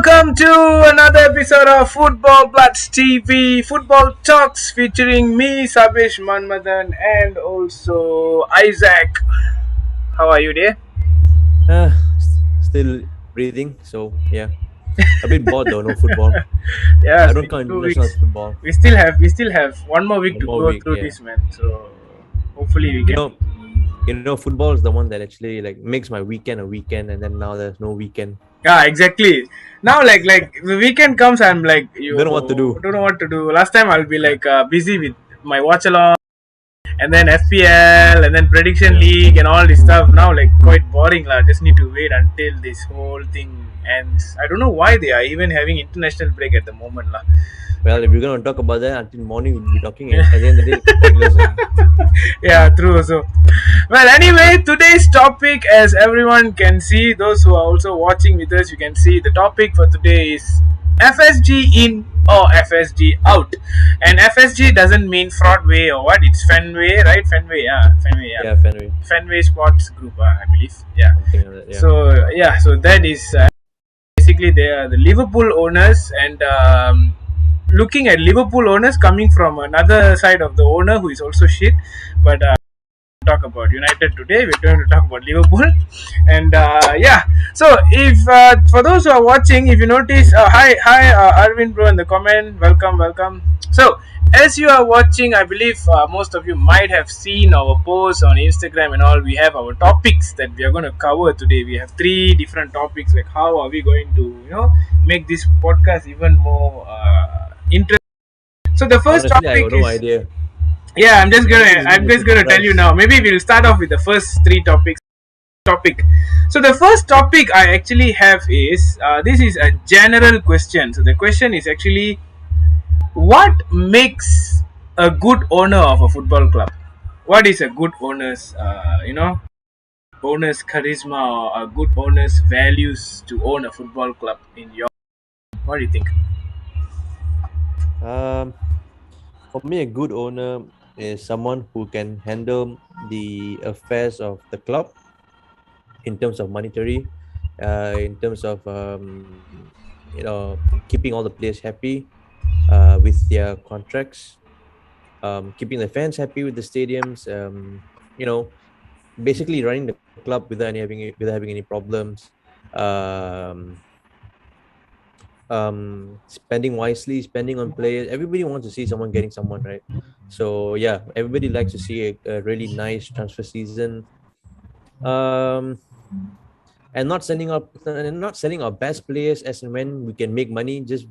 Welcome to another episode of Football Bluds TV, Football Talks featuring me, Sabesh Manmathan, and also Isaac. How are you, dear? Still breathing. So yeah, a bit bored though. No football. Yeah, I it's don't been count two international weeks. football. We still have one more week One to more go week. through Yeah. this, man. So hopefully we You can. know, football is the one that actually like makes my weekend a weekend, and then now there's no weekend. Yeah, exactly. Now, like the weekend comes, I'm like, Don't know what to yo, do. don't know what to do. Last time I'll be like busy with my watch along, and then FPL, and then prediction Yeah. league, and all this stuff. Now, like, quite boring lah. Just need to wait until this whole thing ends. I don't know why they are even having international break at the moment lah. Well, if we're gonna talk about that until morning, we'll be talking, and at the end of the day, it's pointless. Yeah, true. So, well, anyway, today's topic, as everyone can see, those who are also watching with us, you can see the topic for today is FSG in or FSG out. And FSG doesn't mean fraud way or what, it's Fenway, right? Fenway, yeah, Fenway, yeah. Yeah, Fenway, Fenway Sports Group, I believe. Yeah. something like that. Yeah. So that is basically they are the Liverpool owners, and looking at Liverpool owners coming from another side of the owner who is also shit, but talk about United today. We're going to talk about Liverpool, and yeah. So if for those who are watching, if you notice, hi, Arvind bro in the comment. Welcome. So as you are watching, I believe most of you might have seen our posts on Instagram and all. We have our topics that we are going to cover today. We have three different topics. Like how are we going to make this podcast even more interesting? So the first Honestly, I topic got no is, idea. yeah, Honestly, this I'm is a just bit gonna tell you surprise. now. Maybe we'll start off with the first three topics. Topic. So the first topic I actually have is this is a general question. So the question is actually, what makes a good owner of a football club? What is a good owner's owner's charisma or a good owner's values to own a football club in your? What do you think? Um, for me, a good owner is someone who can handle the affairs of the club in terms of monetary, in terms of keeping all the players happy with their contracts, keeping the fans happy with the stadiums, you know, basically running the club without having any problems. Um, Spending wisely, spending on players. Everybody wants to see someone getting someone right. So yeah, everybody likes to see a really nice transfer season. Um, and not selling our best players as and when we can make money, just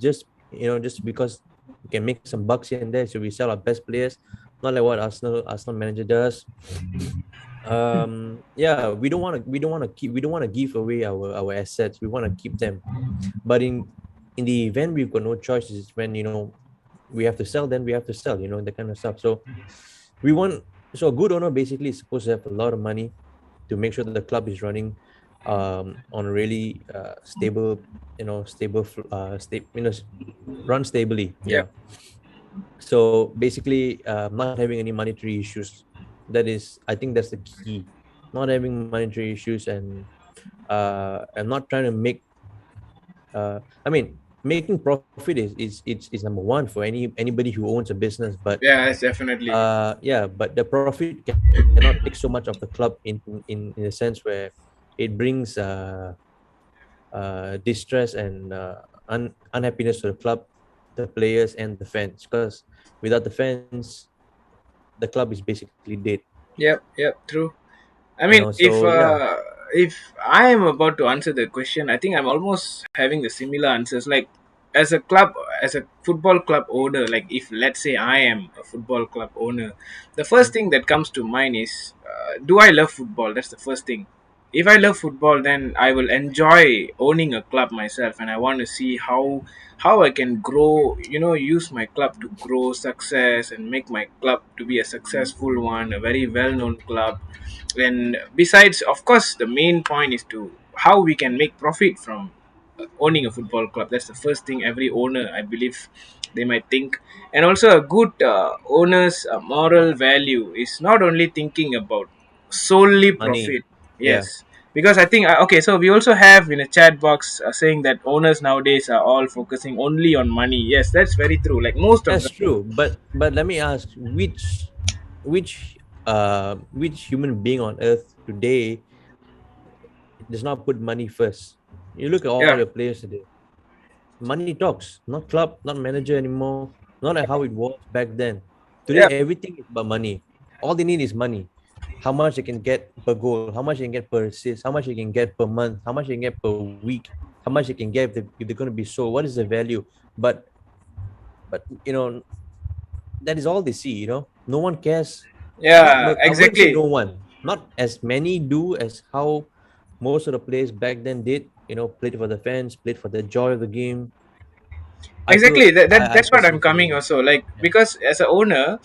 because we can make some bucks here and there, so we sell our best players, not like what Arsenal manager does. Yeah, we don't want to give away our assets. We want to keep them, but in the event we've got no choice, is when we have to sell, then we have to sell, that kind of stuff. So we want so a good owner basically is supposed to have a lot of money to make sure that the club is running on a really stable, run stably. Yeah. Yeah. So basically, not having any monetary issues. I think that's the key. Not having monetary issues, and not trying to make. I mean, making profit is number one for anybody who owns a business. But Yeah, it's definitely. yeah, but the profit cannot take so much of the club in a sense where it brings distress and unhappiness to the club, the players, and the fans. Because without the fans, the club is basically dead. Yep, true. I mean, So yeah, if I am about to answer the question, I think I'm almost having the similar answers. Like as a club, as a football club owner, like if let's say I am a football club owner, the first thing that comes to mind is, do I love football? That's the first thing. If I love football, then I will enjoy owning a club myself, and I want to see how I can grow. Use my club to grow success and make my club to be a successful one, a very well-known club. And besides, of course, the main point is to how we can make profit from owning a football club. That's the first thing every owner, I believe, they might think. And also a good owner's moral value is not only thinking about solely money. profit. Yeah, Yes, because I think okay, so we also have in a chat box saying that owners nowadays are all focusing only on money. Yes, that's very true, like most of That's them. true. But let me ask, which human being on earth today does not put money first? You look at all Yeah, your players today. Money talks, not club, not manager anymore, not like how it was back then. yeah, Today, everything is about money. All they need is money. How much they can get per goal, how much they can get per assist, how much they can get per month, how much they can get per week, how much they can get if they're going to be sold, what is the value? But that is all they see. No one cares. Not yeah, no, I wouldn't say exactly. no one. Not as many do as how most of the players back then did. Played for the fans, played for the joy of the game. I feel Exactly, I that's what I'm personally coming feel also, like, yeah, because as a owner,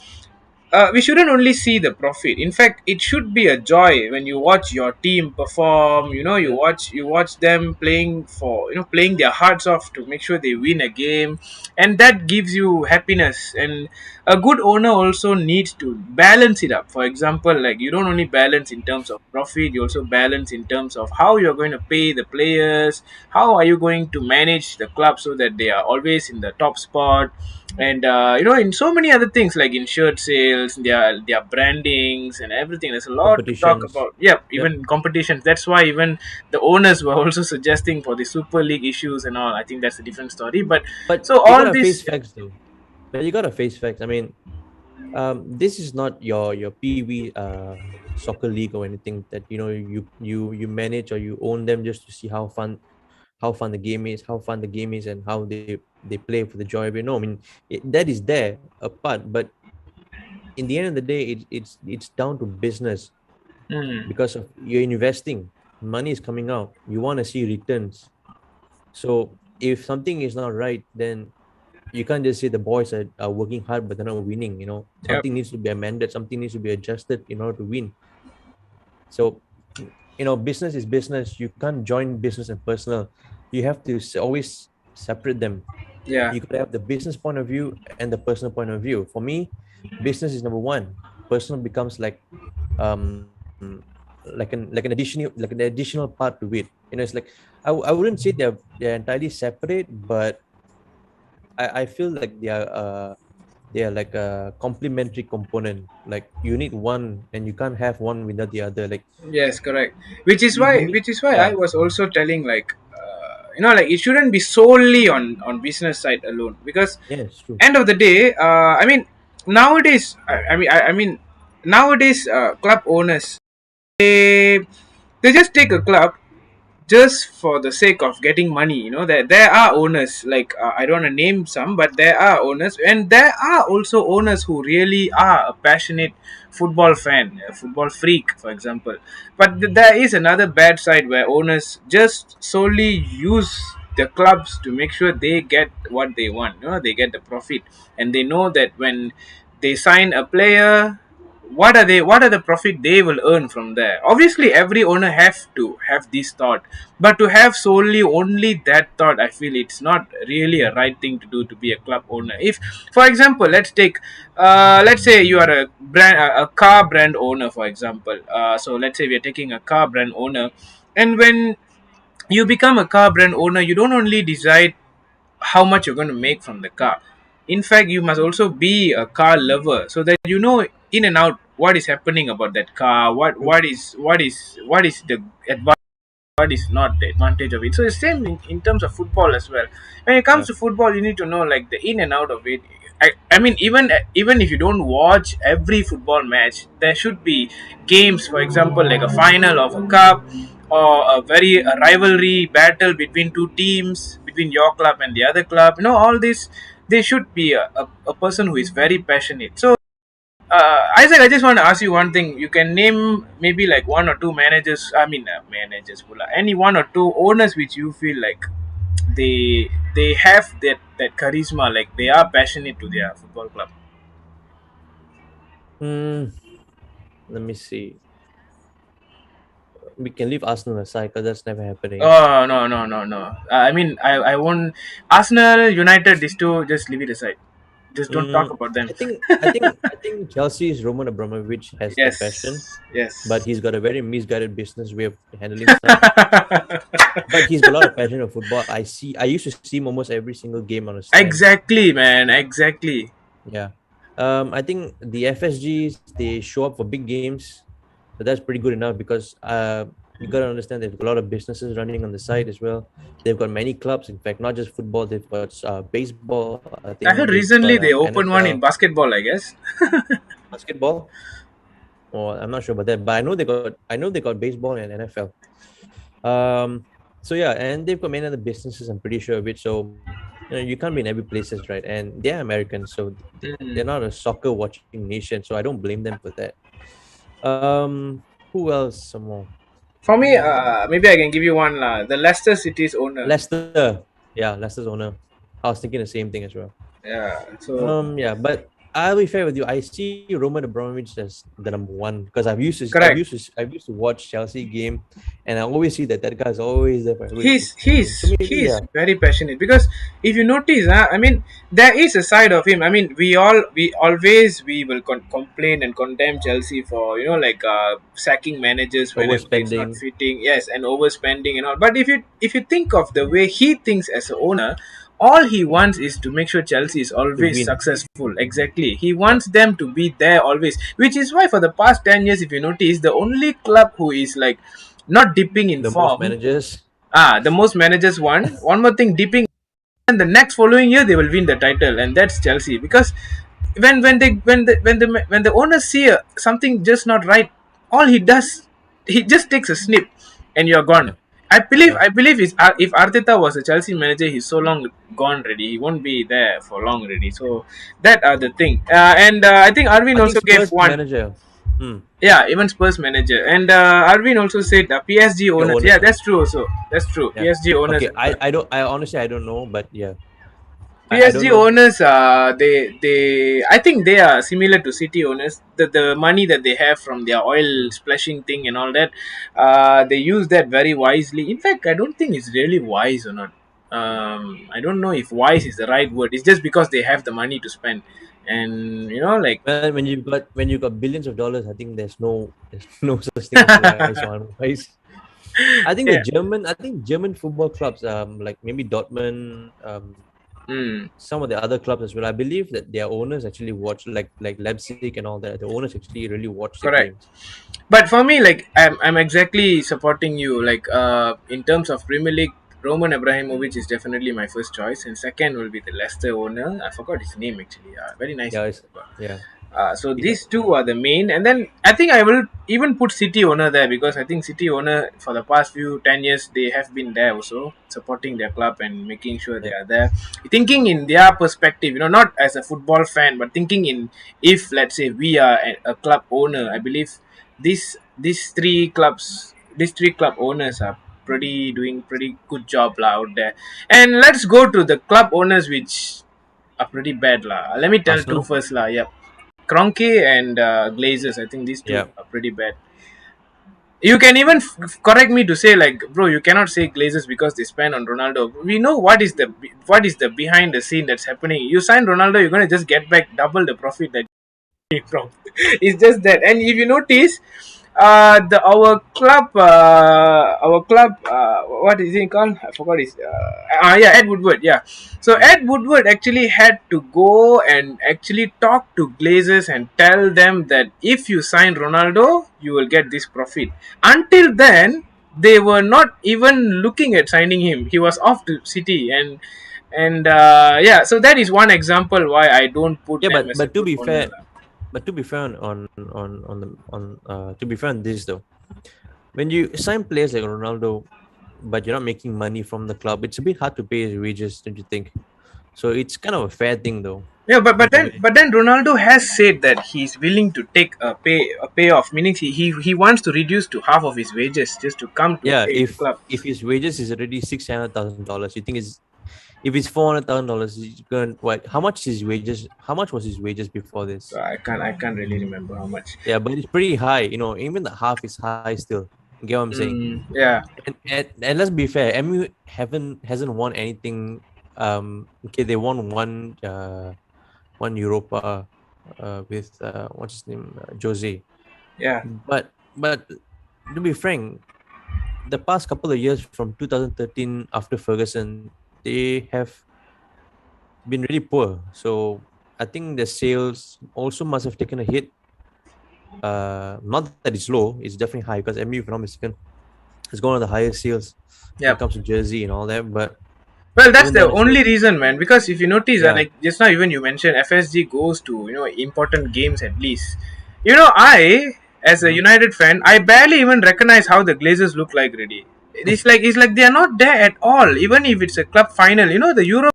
we shouldn't only see the profit. In fact, it should be a joy when you watch your team perform. You yeah. watch them playing for, playing their hearts off to make sure they win a game, and that gives you happiness. And a good owner also needs to balance it up. For example, like, you don't only balance in terms of profit, you also balance in terms of how you're going to pay the players, how are you going to manage the club so that they are always in the top spot, and in so many other things, like in shirt sales, their brandings and everything. There's a lot to talk Competitions. about. Yeah, Yep. even in competitions. That's why even the owners were also suggesting for the super league issues and all. I think that's a different story, but But so you all gotta face this. facts though. But you gotta face facts. I mean, this is not your PV soccer league or anything that you manage or you own them just to see how fun the game is, and how they play for the joy of it. No, I mean that is there apart, but in the end of the day, it's down to business Hmm. because of you're investing, money is coming out, you want to see returns. So if something is not right, then you can't just say the boys are working hard but they're not winning. Yep. Something needs to be amended, something needs to be adjusted in order to win. So business is business. You can't join business and personal. You have to always separate them. Yeah. You could have the business point of view and the personal point of view. For me, business is number one. Personal becomes um like an additional part to it. It's like I wouldn't say they're entirely separate, but I feel like they are like a complementary component. Like you need one and you can't have one without the other. Like Yes, correct. Which is you why, need, I yeah, was also telling, like, like, it shouldn't be solely on business side alone, because yeah, it's true. end of the day, I mean, nowadays, I mean, nowadays, club owners, they just take a club just for the sake of getting money. There are owners, like, I don't want to name some, but there are owners, and there are also owners who really are a passionate football fan, a football freak, for example. But there is another bad side where owners just solely use the clubs to make sure they get what they want. They get the profit, and they know that when they sign a player, what are the profit they will earn from there. Obviously, every owner have to have this thought, but to have solely only that thought, I feel it's not really a right thing to do, to be a club owner. If, for example, let's say you are a car brand owner, for example. So let's say we are taking a car brand owner, and when you become a car brand owner, you don't only decide how much you're going to make from the car. In fact, you must also be a car lover, so that in and out what is happening about that car, True. what is the advantage, what is not the advantage of it. So it's same in terms of football as well. When it comes Yeah. to football, you need to know, like, the in and out of it. I mean, even if you don't watch every football match, there should be games, for example, like a final of a cup, or a rivalry battle between two teams, between your club and the other club. All this, they should be a person who is very passionate. So, Isaac, I just want to ask you one thing. You can name maybe like one or two managers. I mean, managers, pula. Any one or two owners which you feel like they have that charisma, like they are passionate to their football club. Hmm. Let me see. We can leave Arsenal aside because that's never happening. Oh, no, no, no, no. I mean, I won't. Arsenal, United, these two, just leave it aside. Just don't talk about them. I think Chelsea's Roman Abramovich has the passion, Yes, but yes. he's got a very misguided business way of handling stuff. But he's got a lot of passion for football. I used to see him almost every single game on a stand. Exactly, man. Exactly. Yeah. I think the FSGs they show up for big games, so that's pretty good enough because you gotta understand they've got a lot of businesses running on the side as well. They've got many clubs. In fact, not just football. They've got baseball. I think I they've heard got recently they opened one NFL, in basketball, I guess. basketball. Or I'm not sure about that, but I know they got baseball and NFL. Um, so yeah, and they've got many other businesses. I'm pretty sure of it. So you can't be in every places, right? And they're Americans, so they're Mm. not a soccer watching nation. So I don't blame them for that. Who else? Some more. For me, Hmm. maybe I can give you one. The Leicester City's owner. Leicester. Yeah, Leicester's owner. I was thinking the same thing as well. Yeah. So Yeah, but I'll be fair with you. I see Roman Abramovich as the number one because correct. I've used to watch Chelsea game, and I always see that guy's always there for every he's single game. So he's maybe yeah, he's very passionate because if you notice, I mean, there is a side of him. I mean, we will complain and condemn Chelsea for like sacking managers whenever it's not overspending fitting, yes, and overspending and all. But if you think of the way he thinks as a owner, all he wants is to make sure Chelsea is to always win. successful. Exactly, he Yeah, wants them to be there always, which is why for the past 10 years, if you notice, the only club who is like not dipping in the most form. managers. The most managers won. One more thing, dipping, and the next following year they will win the title, and that's Chelsea. Because when the owners see something just not right, all he does, he just takes a snip, and you're gone. Yeah, I believe yeah. I believe if Arteta was a Chelsea manager, he's so long gone already. He won't be there for long already. So that are the thing. And I think Arvin I think also gave Spurs one. manager. Hmm. Yeah, even Spurs manager. And Arvin also said PSG Your owners. owners. Yeah, that's true also. That's true. Yeah. PSG owners Okay. as well. I don't. I honestly I don't know, but yeah, I don't PSG know. owners, they I think they are similar to City owners. The money that they have from their oil Hmm. splashing thing and all that, they use that very wisely. In fact, I don't think it's really wise or not. I don't know if wise is the right word. It's just because they have the money to spend, and like Well, when you got billions of dollars, I think there's no such thing as wise or unwise. yeah. I think German football clubs, like maybe Dortmund, Mm. some of the other clubs as well. I believe that their owners actually watch like Leipzig and all that. The owners actually really watch the Correct. games. But for me, like I'm exactly supporting you. Like in terms of Premier League, Roman Abramovich is definitely my first choice, and second will be the Leicester owner. I forgot his name actually. Very nice Yeah, name. yeah. So He's a, these two are the main, and then I think I will even put City owner there because I think City owner for the past few 10 years they have been there also supporting their club and making sure they yeah. are there, thinking in their perspective, not as a football fan, but thinking in if let's say we are a club owner. I believe these three club owners are doing pretty good job lah out there. And let's go to the club owners which are pretty bad lah. Let me tell two Arsenal. first lah. Yep. Cronky and Glazers. I think these two Yeah. are pretty bad. You can even correct me to say like, bro, you cannot say Glazers because they spend on Ronaldo. We know what is the behind the scene that's happening. You sign Ronaldo, you're gonna just get back double the profit that from. It's just that, and if you notice, what is it called? I forgot his. Yeah, Ed Woodward. Yeah, so Mm. Ed Woodward actually had to go and actually talk to Glazers and tell them that if you sign Ronaldo, you will get this profit. Until then, they were not even looking at signing him. He was off to City, and yeah, so that is one example why I don't put Yeah, them but as a but to good be owner. fair, but to be fair to be fair on this though, when you sign players like Ronaldo, but you're not making money from the club, it's a bit hard to pay his wages, don't you think? So it's kind of a fair thing though, Yeah, but in but a then way. but then Ronaldo has said that he's willing to take a payoff, meaning he wants to reduce to half of his wages just to come to Yeah, play in the club. if his wages is already $600,000, you think is if it's $400,000, he's going what? How much is his wages? How much was his wages before So this? I can't really remember how much. Yeah, but it's pretty high. Even the half is high still. You get what I'm saying? Yeah, And let's be fair, MU haven't hasn't won anything. Okay, they won won Europa with what's his name, Jose. Yeah, But to be frank, the past couple of years from 2013 after Ferguson, they have been really poor. So I think the sales also must have taken a hit. Not that it's low, it's definitely high because MU, if I'm not mistaken, has gone on the highest sales when yeah. it comes to jersey and all that. But Well, that's even the then, it's only reason, man. Because if you notice, yeah. like just now, even you mentioned FSG goes to important games at least. I as a Mhm. United fan, I barely even recognize how the Glazers look like. Really, it's like they are not there at all. Even if it's a club final, the Euro,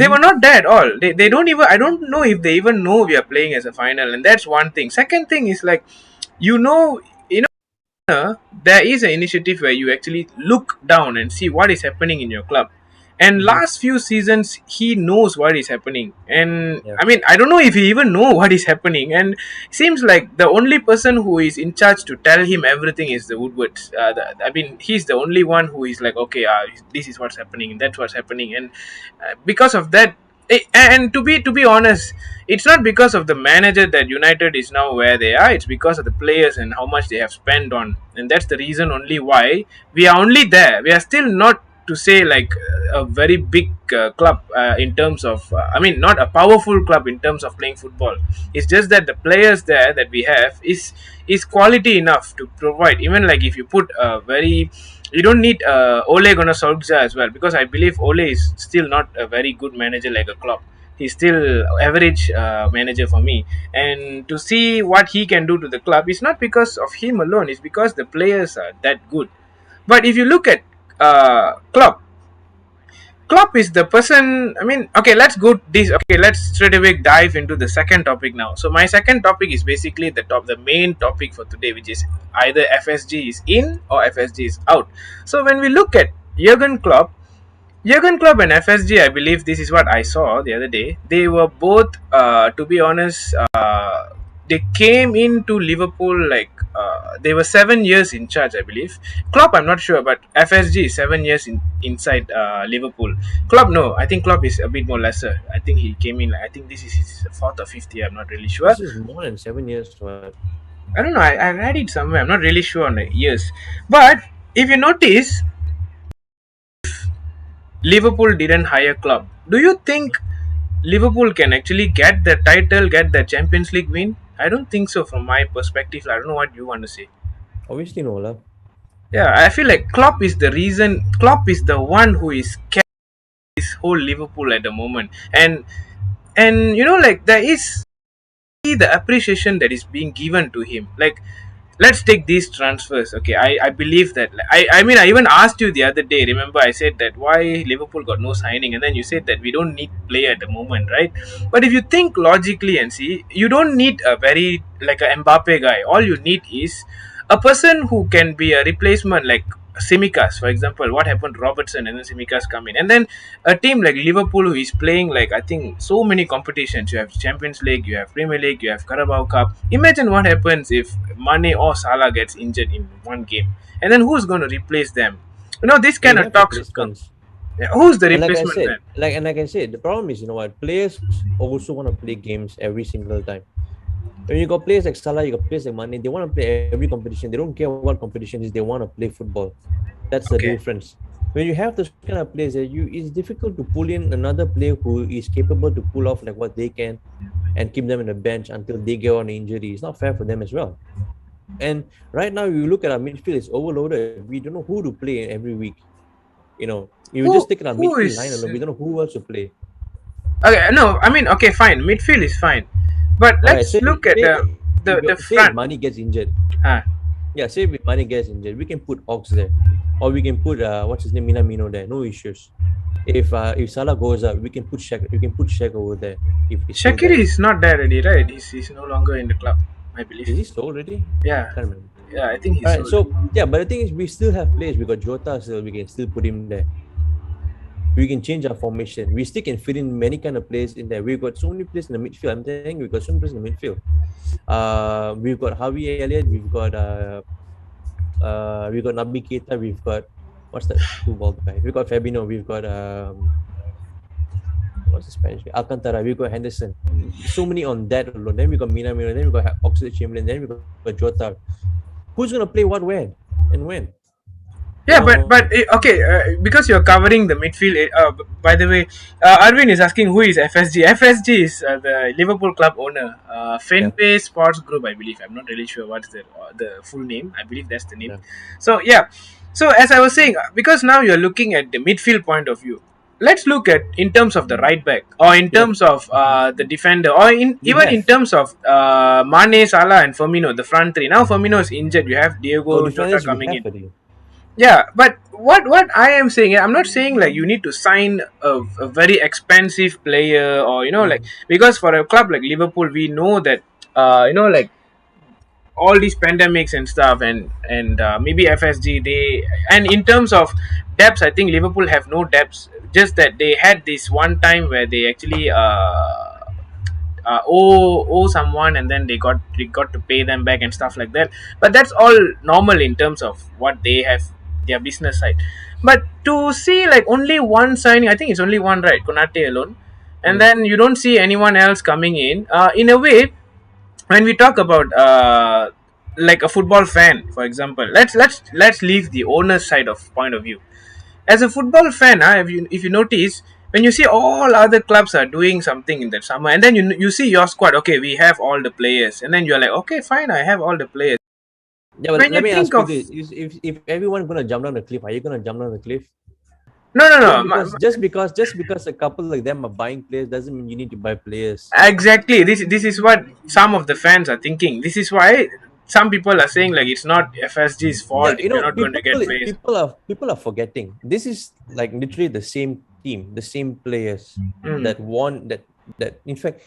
they were Mhm. not there at all. They don't even. I don't know if they even know we are playing as a final, and that's one thing. Second thing is like, you know, you there is an initiative where you actually look down and see what is happening in your club. And Mhm. last few seasons, he knows what is happening. And Yeah. I mean, I don't know if he even know what is happening. And seems like the only person who is in charge to tell him everything is the Woodwards. I mean, he's the only one who is like, okay, this is what's happening, that's what's happening, and because of that. And to be honest, it's not because of the manager that United is now where they are. It's because of the players and how much they have spent on, and that's the reason only why we are only there. We are still not to say like a very big club in terms of. I mean, not a powerful club in terms of playing football. It's just that the players there that we have is quality enough to provide. Even like if you put a very you don't need Ole Gunnar Solskjaer as well, because I believe Ole is still not a very good manager like a Klopp. He's still average manager for me. And to see what he can do to the club is not because of him alone. It's because the players are that good. But if you look at Klopp is the person. I mean, okay, let's go this. Okay, let's straight away dive into the second topic now. So my second topic is basically the main topic for today, which is either FSG is in or FSG is out. So when we look at Jurgen Klopp and FSG, I believe this is what I saw the other day. They were both, to be honest, they came into Liverpool like they were 7 years in charge, I believe. Klopp, I'm not sure, but FSG is 7 years inside Liverpool. Klopp, no, I think Klopp is a bit more lesser. I think he came in. I think this is his fourth or fifth year. I'm not really sure. This is more than 7 years. What? I don't know. I read it somewhere. I'm not really sure on the years, but if you notice, Liverpool didn't hire Klopp. Do you think Liverpool can actually get the title, get the Champions League win? I don't think so from my perspective. I don't know what you want to say. Obviously, no, lah. Yeah, I feel like Klopp is the reason. Klopp is the one who is carrying this whole Liverpool at the moment. And like there is the appreciation that is being given to him. Like, let's take these transfers. Okay, I believe that. I mean, I even asked you the other day. Remember, I said that why Liverpool got no signing, and then you said that we don't need player at the moment, right? But if you think logically and see, you don't need a very like a Mbappe guy. All you need is a person who can be a replacement, like Simikas, for example. What happened to Robertson, and then Simikas come in, and then a team like Liverpool who is playing like I think so many competitions. You have Champions League, you have Premier League, you have Carabao Cup. Imagine what happens if Mane or Salah gets injured in one game, and then who's going to replace them? This kind We of have talks would come. replacements. Yeah, who's the And like I replacement said, then? the problem is, players also want to play games every single time. When you got players like Salah, you got players like Mane, they want to play every competition. They don't care what competition is, they want to play football. That's the Okay, difference. When you have those kind of players, it's difficult to pull in another player who is capable to pull off like what they can and keep them in the bench until they get on injury. It's not fair for them as well. And right now, you look at our midfield, it's overloaded. We don't know who to play every week. You just who take our who midfield line is alone. We don't know who else to play. okay? No, I mean okay, fine. Midfield is fine, but All right, let's look at the say if front. Mane gets injured. Ah, Yeah, say if Mane gets injured, we can put Ox there, or we can put what's his name, Minamino there. No issues. If Salah goes up, we can put Shaq over there if he's still Shakiri there. is not there already, right? He's no longer in the club, I believe. Is he sold already? I Yeah, can't remember. yeah, I think All he's right, sold. so yeah, but the thing is, we still have players. We got Jota still. We can still put him there. We can change our formation. We still can fit in many kind of players in there. We've got so many players in the midfield. I'm telling you, we've got so many players in the midfield. We've got Harvey Elliott. We've got Nabi Keita. We've got what's that two ball guy? We've got Fabinho. We've got What's the Spanish guy? Alcantara. We got Henderson. So many on that alone. Then we got Minamino. Then we got Oxlade-Chamberlain. Then we got Jota. Who's gonna play what when? You Yeah, know. okay, because you're covering the midfield. By the way, Arvin is asking who is FSG. FSG is the Liverpool club owner, Yeah. Fenway Sports Group, I believe. I'm not really sure what's the full name. I believe that's the name. Yeah. So yeah, so as I was saying, because now you're looking at the midfield point of view. Let's look at in terms of the right back, or in Yeah. terms of the defender, or in We even in have. terms of Mane, Salah, and Firmino, the front three. Now Firmino is injured. You have Our Diego Jota defenders we coming have in. already. Yeah, but what I am saying, I'm not saying like you need to sign a very expensive player, or like, Mm. because for a club like Liverpool, we know that like all these pandemics and stuff, and maybe FSG, they, and in terms of depths, I think Liverpool have no depths. Just that they had this one time where they actually owe someone, and then they got to pay them back and stuff like that. But that's all normal in terms of what they have, their business side. But to see like only one signing, I think it's only one, right? Konate alone, and Mm. then you don't see anyone else coming in. In a way, when we talk about like a football fan, for example, let's leave the owner's side of point of view. As a football fan, if you notice, when you see all other clubs are doing something in that summer, and then you see your squad, okay, we have all the players, and then you're like, okay, fine, I have all the players. Yeah, but When let you me think ask you of, this: if everyone gonna jump down the cliff, are you gonna jump down the cliff? no, no, Just no, because just because just because a couple like them are buying players doesn't mean you need to buy players. exactly, this is what some of the fans are thinking. This is why some people are saying like it's not FSG's Yeah, fault if you're not going to get players. people are forgetting. This is like literally the same team, the same players Mm. that won that. In fact,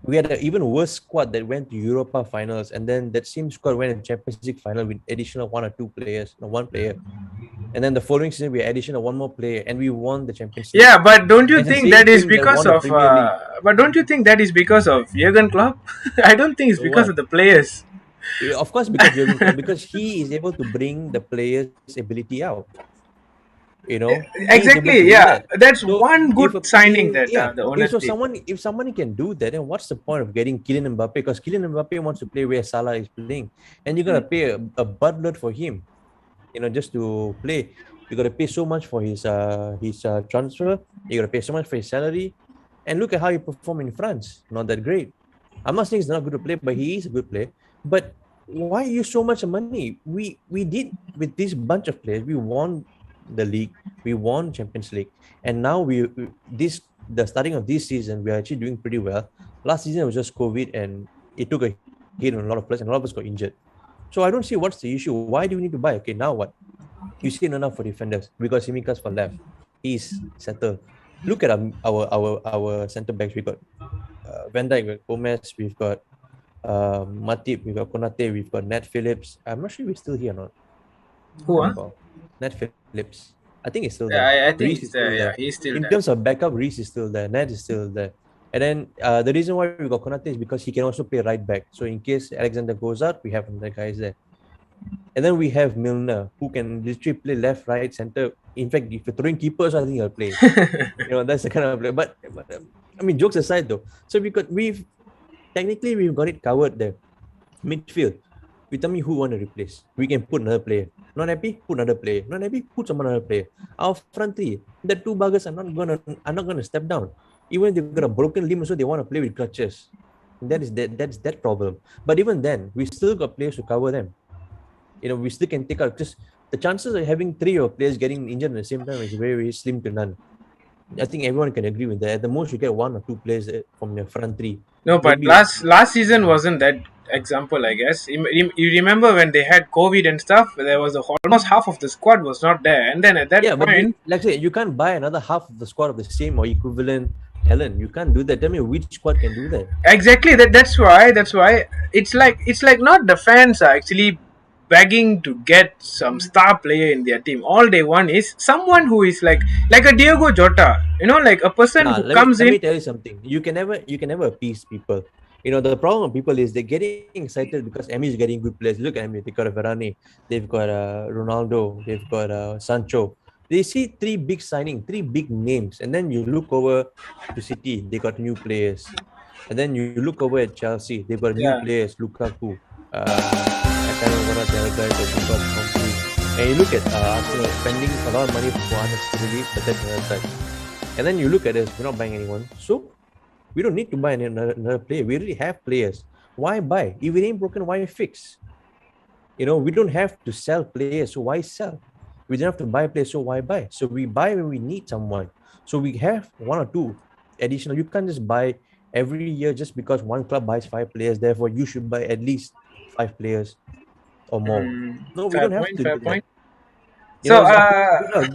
we had an even worse squad that went to Europa finals, and then that same squad went to Champions League final with additional one or two players, no, one player. And then the following season, we had additional one more player, and we won the Champions League. Yeah, but don't you And it's the think same that is team that because won the of? Premier League. But don't you think that is because of Jurgen Klopp? I don't think it's So because of what? the players. Of course, because Jurgen Klopp, because he is able to bring the players' ability out. He is able to Exactly. do Yeah, that. that's So one if a good signing player, that yeah, the if owners so did. someone if somebody can do that, then what's the point of getting Kylian Mbappe? Because Kylian Mbappe wants to play where Salah is playing, and you're gonna Mm. pay a buttload for him, just to play. You gotta pay so much for his transfer. You gotta pay so much for his salary, and look at how he performed in France. Not that great. I'm not saying he's not good to play, but he is a good player. But why use so much money? We did with this bunch of players. We won the league. We won Champions League, and now this the starting of this season we are actually doing pretty well. Last season it was just COVID, and it took a hit on a lot of players, and a lot of us got injured. So I don't see what's the issue. Why do we need to buy? Okay, now what? You see enough for defenders. We got Simikas for left. He's settled. Look at our center backs. We got Van Dijk, we've got Gomez, we've got Matip, we've got Konate, we've got Nat Phillips. I'm not sure if he's still here or not. Who? Huh? Recall. Nat Phillips. I think he's still there. Yeah, I Reese think is he's still there. there. Yeah, he's still In there. terms of backup, Reese is still there. Nat is still there. And then the reason why we got Konate is because he can also play right back. So in case Alexander goes out, we have another guys there. And then we have Milner, who can literally play left, right, center. In fact, if you're throwing keepers, I think he'll play. That's the kind of play. But I mean, jokes aside though. So we've got it covered there. Midfield. You tell me who want to replace. We can put another player. Not happy? Put another player. Not happy? Put someone another player. Our front three, the two buggers are not gonna step down. Even if they've got a broken limb, so they want to play with crutches. That's that problem. But even then, we still got players to cover them. We still can take out, just the chances of having three of players getting injured at the same time is very, very slim to none. I think everyone can agree with that. At the most, you get one or two players from your front three. No, but Maybe. last season wasn't that example. I guess you remember when they had COVID and stuff. There was almost half of the squad was not there, and then at that Yeah, but point, like I say, you can't buy another half of the squad of the same or equivalent talent. You can't do that. Tell me which squad can do that. exactly, that's why it's like not the fans are actually begging to get some star player in their team. All they want is someone who is like a Diego Jota, like a person Nah, who let me comes let in. me tell you something. You can never appease people. The problem with people is they're getting excited because MU is getting good players. Look at MU. They got a Varane. They've got Ronaldo. They've got Sancho. They see three big signing, three big names, and then you look over to City, they got new players. And then you look over at Chelsea, they've got new Yeah. players, Lukaku, I can't remember what the other guys that they got from free. And you look at Arsenal spending a lot of money for unnecessarily, but that's another side. And then you look at us, we're not buying anyone. So we don't need to buy another player. We already have players. Why buy? If it ain't broken, why fix? We don't have to sell players, so why sell? We don't have to buy players, so why buy? So we buy when we need someone. So we have one or two additional. You can't just buy every year just because one club buys five players. Therefore, you should buy at least five players or more. No, we Fair don't have point. to Fair do that. point. So,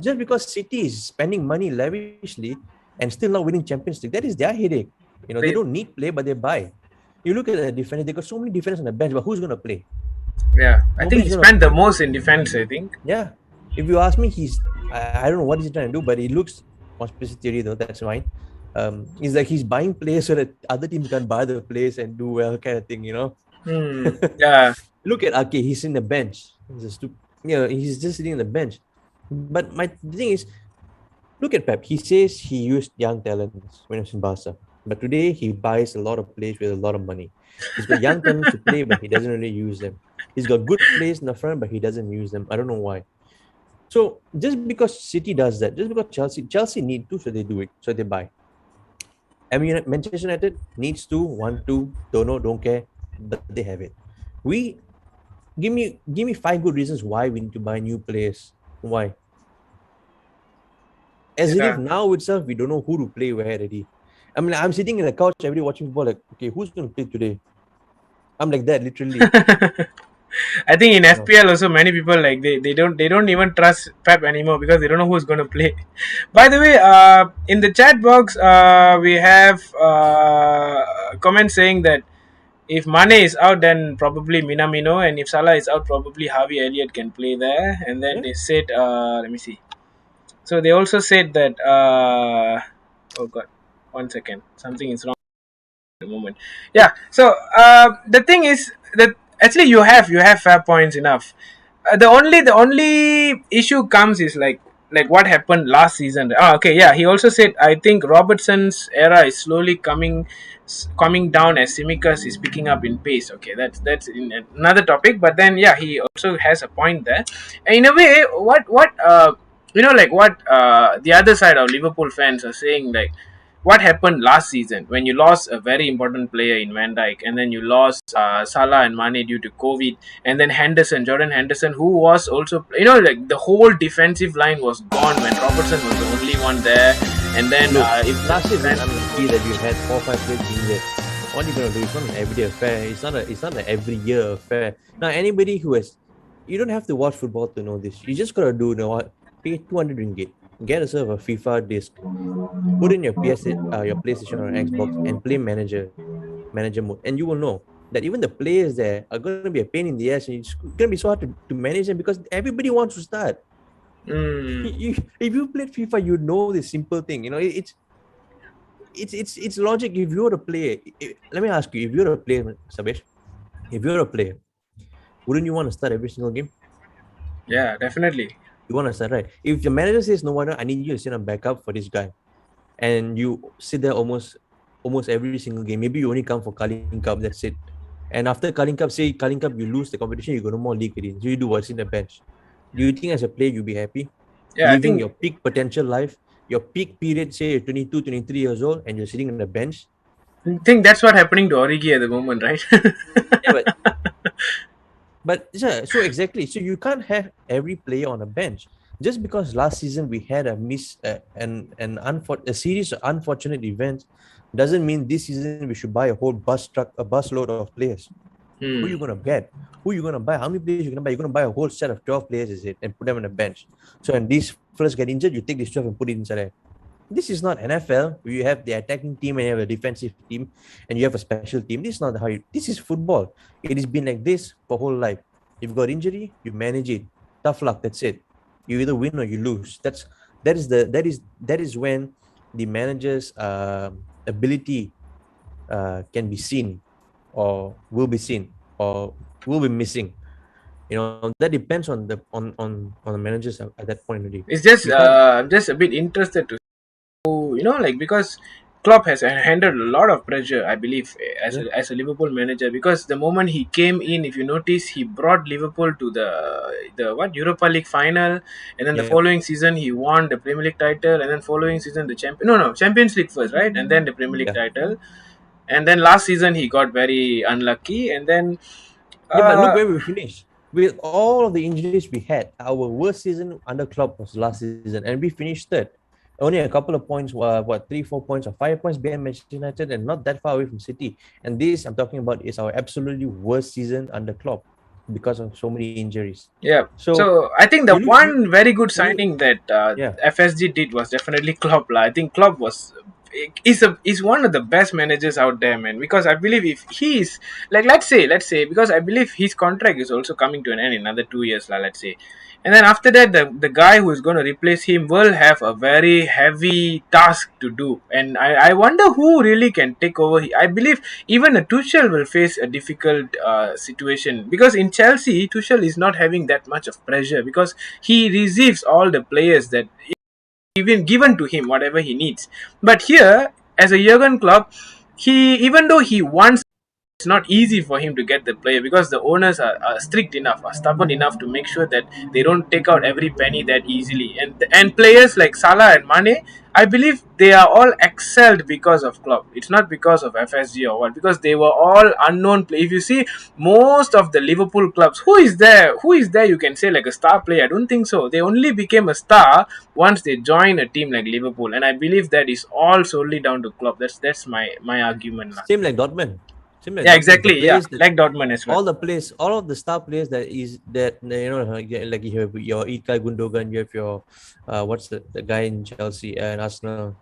Just because City is spending money lavishly and still not winning Champions League, that is their headache. They wait, don't need play, but they buy. You look at the defenders; they got so many defenders on the bench, but who's gonna play? yeah, I think he Nobody's gonna spent the play. most in defense. I think. Yeah. If you ask me, I don't know what he's trying to do, but it looks conspiracy theory though. That's fine. It's like he's buying players so that other teams can buy the players and do well, kind of thing. Yeah. Look at Ake. He's in the bench. He's just sitting in the bench. But the thing is, look at Pep. He says he used young talents when he was in Barca. But today he buys a lot of players with a lot of money. He's got young talents to play, but he doesn't really use them. He's got good players in the front, but he doesn't use them. I don't know why. So just because City does that, just because Chelsea need to, so they do it, so they buy. I mean, Manchester United needs to, want to, don't know, don't care, but they have it. We give me five good reasons why we need to buy new players. Why? As it if Yeah. now itself we don't know who to play where already. I mean, I'm sitting in the couch every day watching football, like, okay, who's gonna play today? I'm like that literally. I think in No. FPL also many people like they don't even trust Pep anymore because they don't know who's going to play. By the way, in the chat box, we have comment saying that if Mane is out, then probably Minamino, and if Salah is out, probably Harvey Elliott can play there. And then Yeah. they said, let me see. So they also said that, oh god, 1 second, something is wrong the moment. Yeah. So the thing is that actually you have fair points enough. The only issue comes is like what happened last season. Okay, yeah. He also said I think Robertson's era is slowly coming down as Simicas is picking up in pace. Okay, that's in another topic. But then yeah, he also has a point there. And in a way, like what the other side of Liverpool fans are saying, like what happened last season when you lost a very important player in Van Dijk, and then you lost Salah and Mane due to COVID, and then Jordan Henderson, who was also, like the whole defensive line was gone when Robertson was the only one there, and then Look, if the last year is defense unlucky that you had 4 or 5 players injured. What are you gonna do? It's not an everyday affair. It's not an every year affair. Now anybody who has, you don't have to watch football to know this. You just gotta do, what? Pay 200 ringgit. Get yourself a FIFA disc. Put in your PlayStation or Xbox and play manager mode, and you will know that even the players there are going to be a pain in the ass, and it's going to be so hard to manage them because everybody wants to start. mm, If you played FIFA, you know this simple thing. It's logic. If you're a player, let me ask you: if you're a player, Sabesh, if you're a player, wouldn't you want to start every single game? yeah, definitely. You want to start, right? If the manager says no, I need you to sit on backup for this guy, and you sit there almost every single game. Maybe you only come for Carling Cup. That's it. And after Carling Cup, say Carling Cup, you lose the competition, you go no more league again. So you do what's in the bench. Do you think as a player you'll be happy? Yeah, I Living think your peak potential life, your peak period, say you're 22, 23 years old, and you're sitting on the bench. that's what happening to Origi at the moment, right? Yeah, but yeah, so exactly. So you can't have every player on a bench. Just because last season we had a series of unfortunate events, doesn't mean this season we should buy a whole a bus load of players. Who are you Hmm. gonna get? Who are you gonna buy? How many players you gonna buy? You're gonna buy a whole set of 12 players, is it, and put them on the bench. So when these first get injured, you take these 12 and put it inside there. This is not NFL. You have the attacking team and you have a defensive team, and you have a special team. This is not how you. This is football. It has been like this for whole life. You've got injury, you manage it. Tough luck. That's it. You either win or you lose. That is when the manager's ability can be seen, or will be seen, or will be missing. That depends on the managers at that point already. It's You can't. just a bit interested to, like, because Klopp has handled a lot of pressure, I believe, Yeah, as a Liverpool manager. Because the moment he came in, if you notice, he brought Liverpool to the what Europa League final, and then the yeah, following season he won the Premier League title, and then following season the Champions League first, right, and then the Premier League yeah. title, and then last season he got very unlucky, and then Yeah, but look uh where we finished. With all of the injuries we had, our worst season under Klopp was last season, and we finished third. Only a couple of points, what, 3, 4 points, or 5 points behind Manchester United, and not that far away from City. And this I'm talking about is our absolutely worst season under Klopp because of so many injuries. Yeah. So So I think the you look, one very good you signing that yeah, FSG did was definitely Klopp lah. I think Klopp is one of the best managers out there, man. Because I believe if he is, like, let's say because I believe his contract is also coming to an end in another 2 years lah. Let's say, and then after that, the guy who is going to replace him will have a very heavy task to do, and I wonder who really can take over. I believe even a Tuchel will face a difficult situation, because in Chelsea, Tuchel is not having that much of pressure because he receives all the players that even given to him whatever he needs. But here, as a Jurgen Klopp, he, even though he wants, it's not easy for him to get the player because the owners are strict enough, are stubborn enough to make sure that they don't take out every penny that easily. And players like Salah and Mane, I believe they are all excelled because of Klopp. It's not because of FSG or what, because they were all unknown play. If you see most of the Liverpool clubs, who is there? Who is there? You can say like a star player. I don't think so. They only became a star once they join a team like Liverpool, and I believe that is all solely down to Klopp. That's my argument, lah. same like Dortmund. Same like Yeah, Dortmund. The exactly. Yeah, players that like Dortmund as well. all the players, all of the star players like you have your Ilkay Gundogan, you have your what's the guy in Chelsea and Arsenal,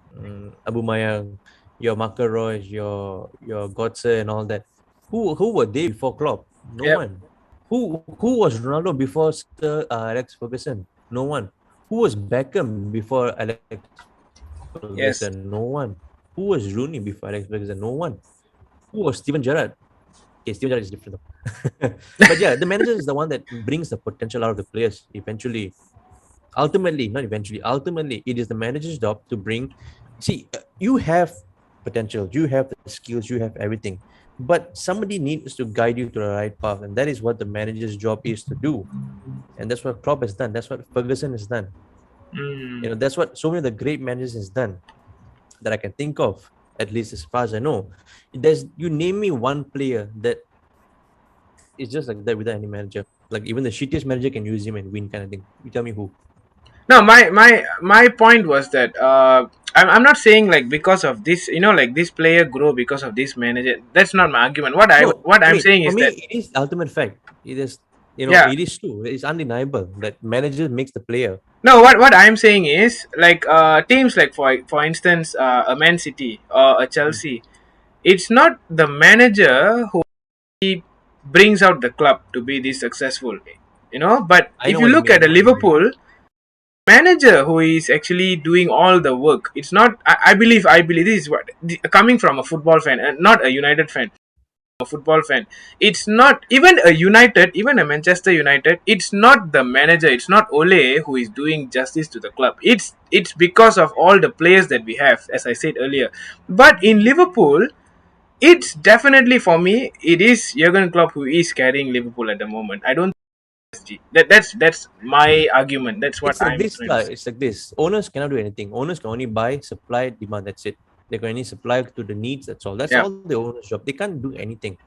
Abu Mayang, your Marco Reus, your Götze and all that. Who were they before Klopp? No Yep. one. Who was Ronaldo before Sir Alex Ferguson? No one. Who was Beckham before Alex Ferguson? No one. Yes. Who was Rooney before Alex Ferguson? No one. Who was Steven Gerrard? Okay, Steven Gerrard is different though. But yeah, the manager is the one that brings the potential out of the players eventually. Ultimately, not eventually, ultimately, it is the manager's job to bring. See, you have potential, you have the skills, you have everything, but somebody needs to guide you to the right path, and that is what the manager's job is to do. And that's what Klopp has done. That's what Ferguson has done. Mm. That's what so many of the great managers has done that I can think of, at least as far as I know. You name me one player that is just like that without any manager. Like even the shittiest manager can use him and win, kind of thing. You tell me who? No, my point was that I'm not saying like because of this, like this player grow because of this manager. That's not my argument. No, What I I'm mean, saying for is me, that, it is the ultimate fact. It is, yeah. it is true. It's undeniable that manager makes the player. No, what I'm saying is like teams like for instance a Man City or a Mm. Chelsea. It's not the manager who brings out the club to be this successful, But I know if you what you look mean. I at a know what you mean. Liverpool manager who is actually doing all the work, it's not. I believe this is what coming from a football fan and not a United fan. A football fan, it's not even a United, even a Manchester United. It's not the manager. It's not Ole who is doing justice to the club. It's because of all the players that we have, as I said earlier. But in Liverpool, it's definitely for me. It is Jurgen Klopp who is carrying Liverpool at the moment. I don't. That's my argument. That's what It's like I'm this, trying to lah. say. It's like this. Owners cannot do anything. Owners can only buy, supply, demand. That's it. They can only supply to the needs. That's all. That's Yeah. all the owner's job. They can't do anything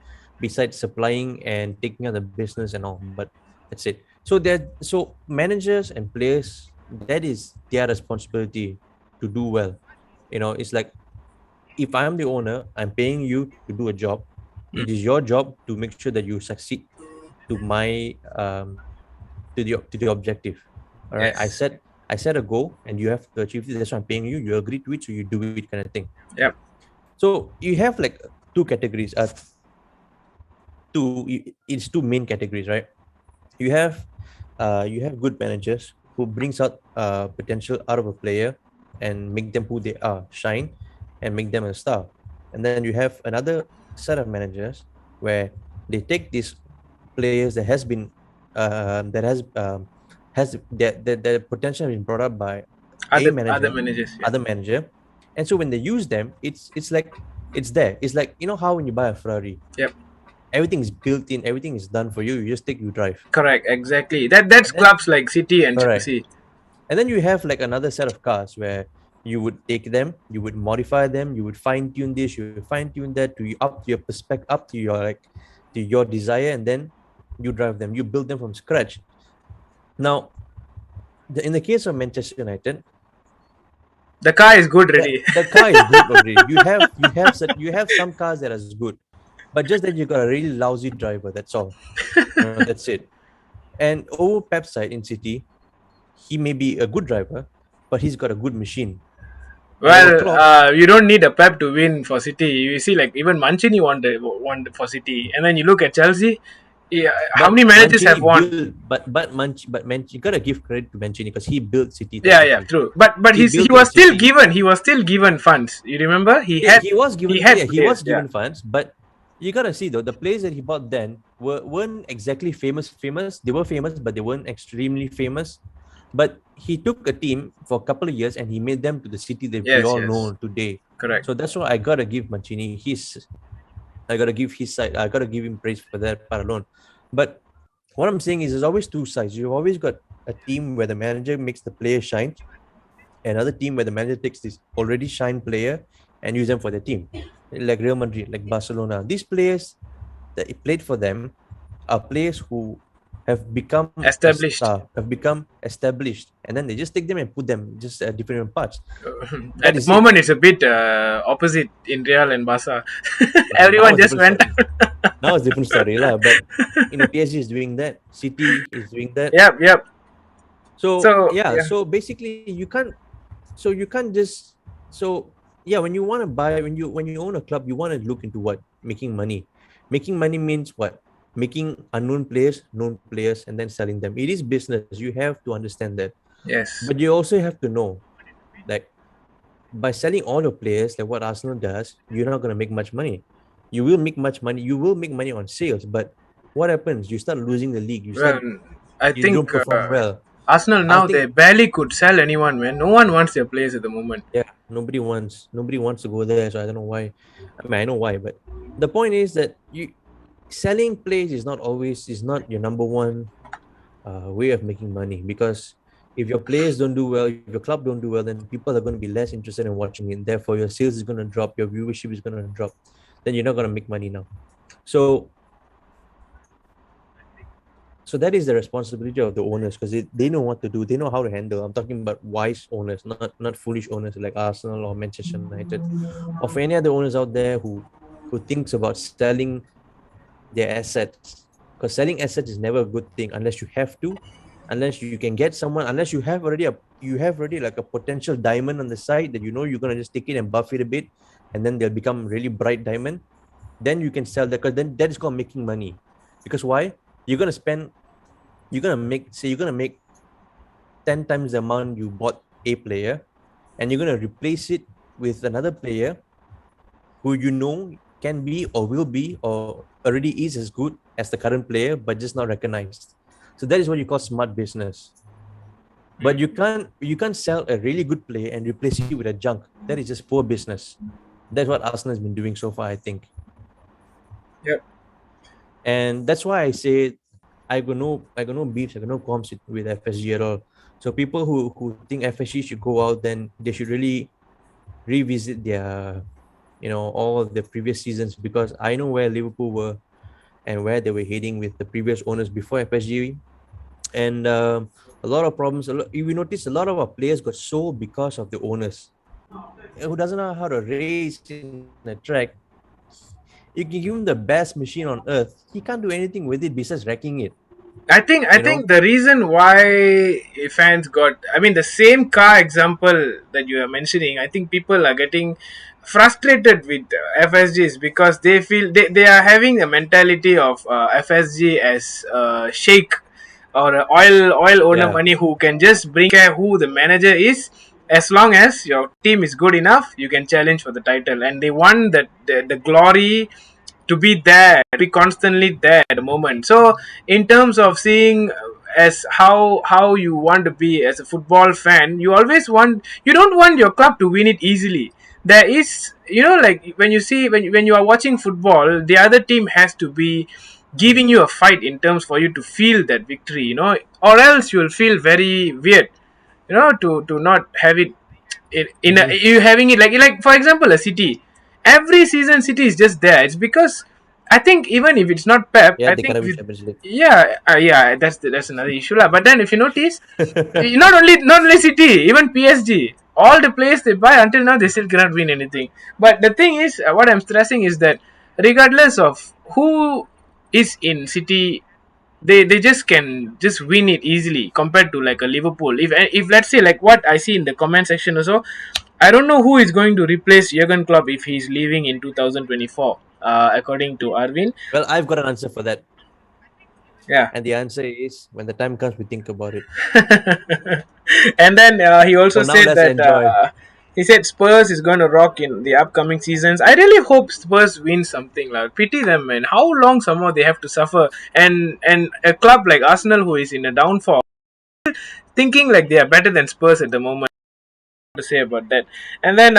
besides supplying and taking out the business and all. But that's it. So managers and players, that is their responsibility to do well. It's like if I'm the owner, I'm paying you to do a job. Mm. It is your job to make sure that you succeed to my to the objective. All right. I Yes. set I set a goal and you have to achieve it. That's why I'm paying you. You agree to it, so you do it, kind of thing. Yep. So you have like two categories. It's two main categories, right? You have good managers who brings out potential out of a player and make them who they are, shine, and make them a star. And then you have another set of managers where they take these players that has been that has the potential been brought up by a Other manager, managers, yeah. other manager, and so when they use them, it's like it's there. It's like, you know how when you buy a Ferrari, Yep. everything is built in, everything is done for you. You just take, you drive, Correct. Exactly. That's and then clubs like City and correct, Chelsea. and then you have like another set of cars where you would take them, you would modify them, you would fine tune this, you would fine tune that to up to your perspective, up to your like to your desire, and then you drive them, you build them from scratch. Now, in the case of Manchester United, The car is good already. the car is good already. You have some cars that are good, but just that you got a really lousy driver. That's all. That's it. And over Pep's side in City, he may be a good driver, but he's got a good machine. And over Well, Klopp, you don't need a Pep to win for City. You see, like even Mancini won for City, and then you look at Chelsea. Yeah, how but many managers Mancini have won? built, but Mancini, you gotta give credit to Mancini because he built City Yeah, yeah, technically. true. But He he built was their still City. given. He was still given funds. You remember? He had Yeah, he players. was Yeah. given funds, but you gotta see though, the players that he bought then weren't exactly famous. They were famous, but they weren't extremely famous. But he took a team for a couple of years and he made them to the City that we Yes. all Yes. know today. Correct. So that's why I gotta give Mancini I gotta give his side. I gotta give him praise for that part alone. But what I'm saying is, there's always two sides. You've always got a team where the manager makes the player shine, another team where the manager takes this already shine player and use them for the team, like Real Madrid, like Barcelona. These players that he played for them are players who have become a Established. star, have become established, and then they just take them and put them just at different parts. At That the is it. moment, it's a bit opposite in Real and Barca. Now Everyone it's a just different went. story. Now it's a different story, lah. But PSG is doing that. City is doing that. Yep. Yep. So So yeah. yeah. So basically, you can't. So you can't just. So yeah, when you want to buy, when you own a club, you want to look into what making money. Making money means what? Making unknown players, known players, and then selling them. It is business. You have to understand that. Yes. But you also have to know that by selling all your players, like what Arsenal does, you're not going to make much money. You will make much money. You will make money on sales, but what happens? You start losing the league. Well, I You don't think perform well. Arsenal I now they think, barely could sell anyone, man. No one wants their players at the moment. yeah, nobody wants to go there. So I don't know why. I mean, I know why, but the point is that you selling players is not your number one way of making money, because if your players don't do well, if your club don't do well, then people are going to be less interested in watching it. Therefore, your sales is going to drop, your viewership is going to drop. Then you're not going to make money now. So, so that is the responsibility of the owners, because they know what to do. They know how to handle. I'm talking about wise owners, not foolish owners like Arsenal or Manchester United, or for any other owners out there who thinks about selling their assets, because selling assets is never a good thing unless you have to, unless you can get someone, unless you have already like a potential diamond on the side that you're going to just take it and buff it a bit, and then they'll become really bright diamond. Then you can sell that, because then that is called making money. Because why? You're going to spend you're going to make 10 times the amount you bought a player, and you're going to replace it with another player who can be or will be or already is as good as the current player, but just not recognized. So that is what you call smart business. But you can't sell a really good player and replace it with a junk. That is just poor business. That's what Arsenal has been doing so far, I think. Yep. And that's why I say I got no beefs, I got no qualms with FSG at all. So people who think FSG should go out, then they should really revisit their all the previous seasons, because I know where Liverpool were and where they were heading with the previous owners before FSG. And a lot of problems. We noticed a lot of our players got sold because of the owners who doesn't know how to race in the track. You can give him the best machine on earth. He can't do anything with it besides wrecking it. I You know? think the reason why fans got, I mean, the same car example that you are mentioning, I think people are getting frustrated with FSGs because they feel they are having the mentality of FSG as sheikh or a oil owner Yeah. money who can just bring care who the manager is. As long as your team is good enough, you can challenge for the title, and they want the glory to be there, to be constantly there at the moment. So in terms of seeing as how you want to be as a football fan, you always want, you don't want your club to win it easily. There is, like when you see, when you are watching football, the other team has to be giving you a fight in terms for you to feel that victory, or else you'll feel very weird, to not have it in Mm-hmm. you having it like for example a City. Every season City is just there. It's because I think even if it's not Pep, Yeah, I they think cannot win with, Champions League. yeah, yeah, that's another issue lah. But then if you notice, not only City, even PSG, all the players they buy until now they still cannot win anything. But the thing is, what I'm stressing is that regardless of who is in City, they just can just win it easily compared to like a Liverpool. If let's say like what I see in the comment section also, I don't know who is going to replace Jurgen Klopp if he's leaving in 2024. According to Arvin, Well, I've got an answer for that. yeah. And the answer is when the time comes, we think about it. And then he also For now, said let's that enjoy. he said Spurs is going to rock in the upcoming seasons. I really hope Spurs win something. Like, pity them, man. How long somehow they have to suffer, and a club like Arsenal who is in a downfall, thinking like they are better than Spurs at the moment. To say about that, and then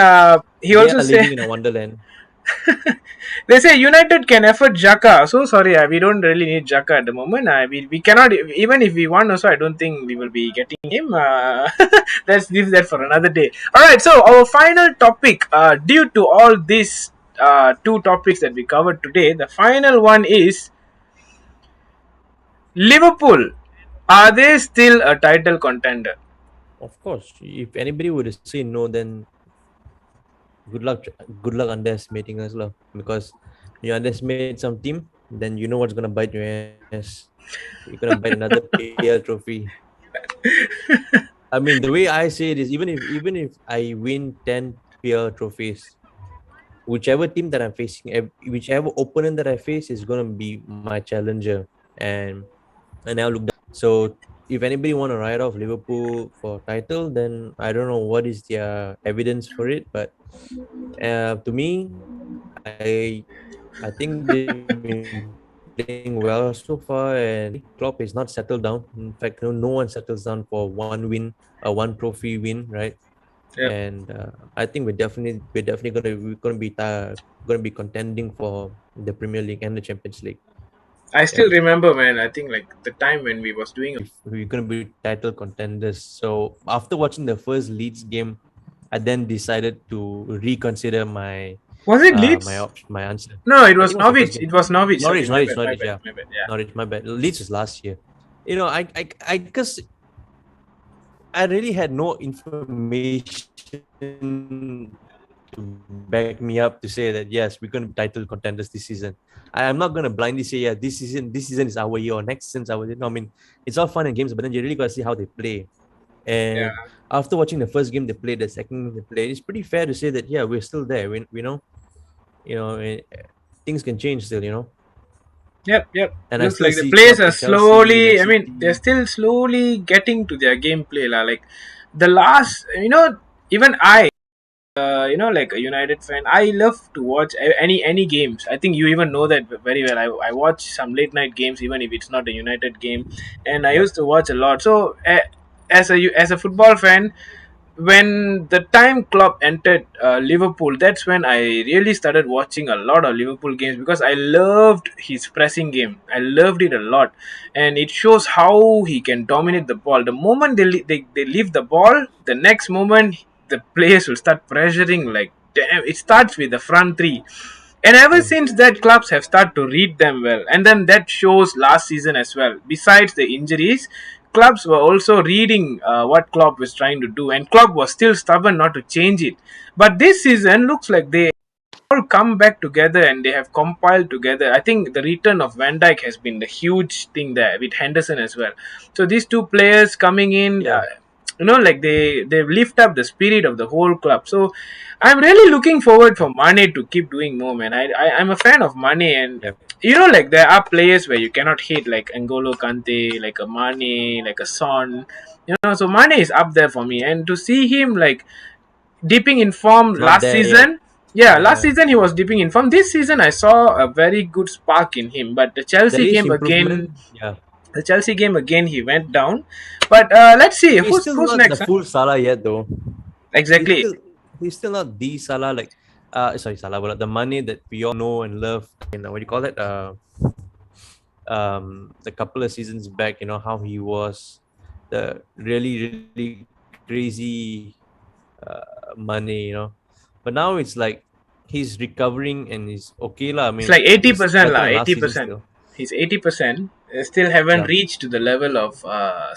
he They also are said living in a wonderland. they say United can afford Xhaka. So sorry, we don't really need Xhaka at the moment. We cannot, even if we want also. I don't think we will be getting him. Let's leave that for another day. All right. So our final topic, due to all these two topics that we covered today, the final one is Liverpool. Are they still a title contender? Of course, if anybody would say no, then good luck. Good luck underestimating us, lah. Because you underestimate some team, then you know what's gonna bite your ass. You're gonna bite another PL trophy. I mean, the way I say it is, even if I win 10 PL trophies, whichever team that I'm facing, whichever opponent that I face is gonna be my challenger, and I now look down. So if anybody want to write off Liverpool for title, then I don't know what is their evidence for it. But to me, I I think they've been playing well so far, and Klopp is not settled down. In fact, no one settles down for one win, one trophy win, right? Yep. And I think we're definitely gonna be contending for the Premier League and the Champions League. I Yeah, still remember, man. I think like the time when we was doing. we're gonna be title contenders. So after watching the first Leeds game, I then decided to reconsider my Was it my Leeds? option, my answer. No, it I think was it was the first Norwich. game. It was Norwich. Sorry, Norwich, my Norwich, bad, my Norwich. bad, Yeah, my bad. Yeah. Norwich. My bad. Leeds was last year. I because I really had no information to back me up to say that yes, we're going to be title contenders this season. I'm not going to blindly say yeah, this season is our year or next season's our year. No, I mean it's all fun and games, but then you really got to see how they play. Yeah. And after watching the first game they played, the second game they played, it's pretty fair to say that yeah, we're still there. We know, things can change still, Yep, yep. and I Looks still like the see players Klopp are in Chelsea, Man slowly. I mean, they're City. still slowly getting to their gameplay, lah. Like the last, even like a United fan, I love to watch any games. I think you even know that very well. I watch some late night games, even if it's not a United game, and I Yep, used to watch a lot. So, as a football fan, when the time Klopp entered Liverpool, that's when I really started watching a lot of Liverpool games because I loved his pressing game. I loved it a lot, and it shows how he can dominate the ball. The moment they leave the ball, the next moment the players will start pressuring like damn. It starts with the front three. And ever mm, since that, clubs have started to read them well. And then that shows last season as well. Besides the injuries, clubs were also reading what Klopp was trying to do. And Klopp was still stubborn not to change it. But this season looks like they all come back together and they have compiled together. I think the return of Van Dijk has been the huge thing there with Henderson as well. So these two players coming in, yeah, like they lift up the spirit of the whole club. So I'm really looking forward for Mane to keep doing more, man. I'm a fan of Mane, and yeah, like there are players where you cannot hate, like N'Golo Kante, like a Mane, like a Son. So Mane is up there for me, and to see him like dipping in form not last there yet. season. Yeah, last Yeah, season he was dipping in form. This season I saw a very good spark in him, but the there Chelsea is game improvement. again, Yeah, he went down. But let's see he's still who's not the next. Huh? full Salah yet, though. He's Exactly. still he's still not the Salah like sorry Salah, but the money that we all know and love. What do you call it? A couple of seasons back, how he was the really crazy money. But now it's like he's recovering and he's okay lah. I It's mean, like eighty he's percent better lah. than last eighty season percent. still. He's 80%. Still haven't Yeah, reached to the level of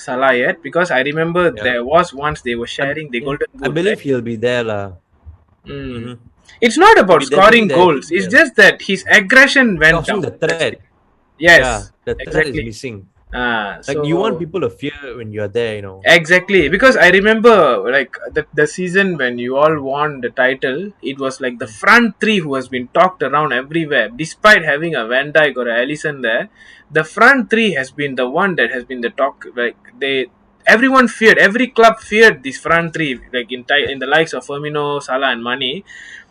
Salah yet, because I remember yeah. there was once they were I sharing the yeah, golden I boot, believe right? he'll be there lah. Mm. Mm-hmm. It's not He'll about be definitely scoring there. He'll goals. be It's there. just that his aggression went Crossing down. the That's it. thread. Yeah, Yes, the thread is exactly. missing. Like you want So people to fear when you're there. exactly, because I remember like the season when you all won the title, it was like the Mm. front three who has been talked around everywhere. Despite having a Van Dijk or a Alisson there, the front three has been the one that has been the talk. Like everyone feared, every club feared this front three, like in the likes of Firmino, Salah, and Mane.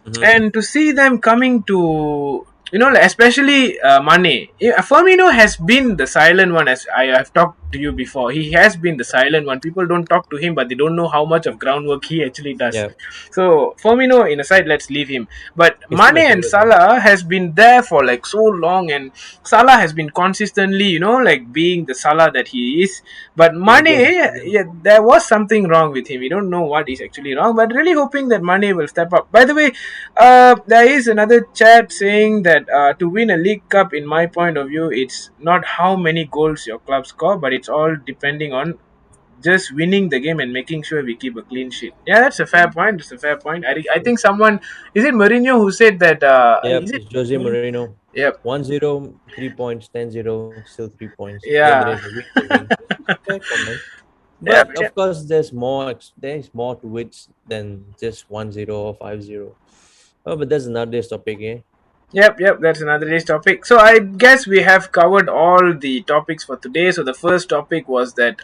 Mm-hmm. And to see them coming to, like, especially Mane. Firmino has been the silent one, as I have talked to you before. He has been the silent one. People don't talk to him, but they don't know how much of groundwork he actually does. Yeah, So Firmino in a side, let's leave him. But he's still Mane my and favorite though. Salah has been there for like so long, and Salah has been consistently, like being the Salah that he is. But Liverpool Mane, season. yeah, there was something wrong with him. We don't know what is actually wrong, but really hoping that Mane will step up. By the way, there is another chat saying that to win a league cup, in my point of view, it's not how many goals your club score, but it's all depending on just winning the game and making sure we keep a clean sheet. Yeah, that's a fair point. That's a fair point. I think someone, is it Mourinho who said that? Yep, Is it? it's Jose Mourinho. Yep. 1-0, 3 points, 10-0, still 3 points. At the end of the Yeah. day, the win's a win. Fair comment. Yep. But Yep. of course, there's more to it than just 1-0 or 5-0. Oh, but that's another day's topic, eh? Yep, that's another day's topic. So I guess we have covered all the topics for today. So the first topic was that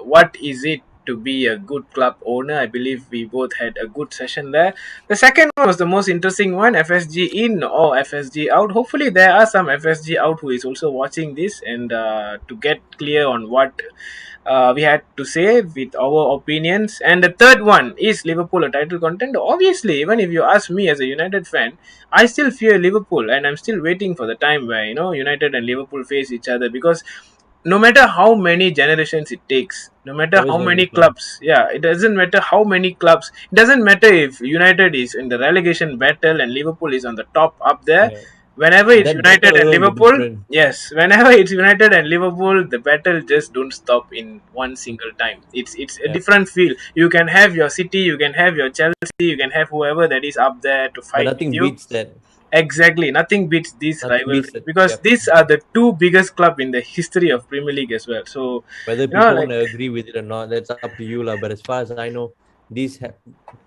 what is it to be a good club owner? I believe we both had a good session there. The second one was the most interesting one: FSG in or FSG out. Hopefully, there are some FSG out who is also watching this, and to get clear on what we had to say with our opinions. And the third one is Liverpool a title contender? Obviously, even if you ask me as a United fan, I still fear Liverpool, and I'm still waiting for the time where United and Liverpool face each other, because no matter how many generations it takes, no It's matter always how going to many be close. clubs, yeah, it doesn't matter how many clubs, it doesn't matter if United is in the relegation battle and Liverpool is on the top up there. Yeah. Whenever it's That battle United and alone will be Liverpool, different. yes, whenever it's United and Liverpool, the battle just don't stop in one single time. It's a Yeah. different feel. You can have your City, you can have your Chelsea, you can have whoever that is up there to But fight with nothing you. beats that. Exactly, nothing beats this Nothing beats rivalry, that. because Yep. these are the two biggest club in the history of Premier League as well. So, Whether people want like, to agree with it or not, that's up to you, lah. But as far as I know, these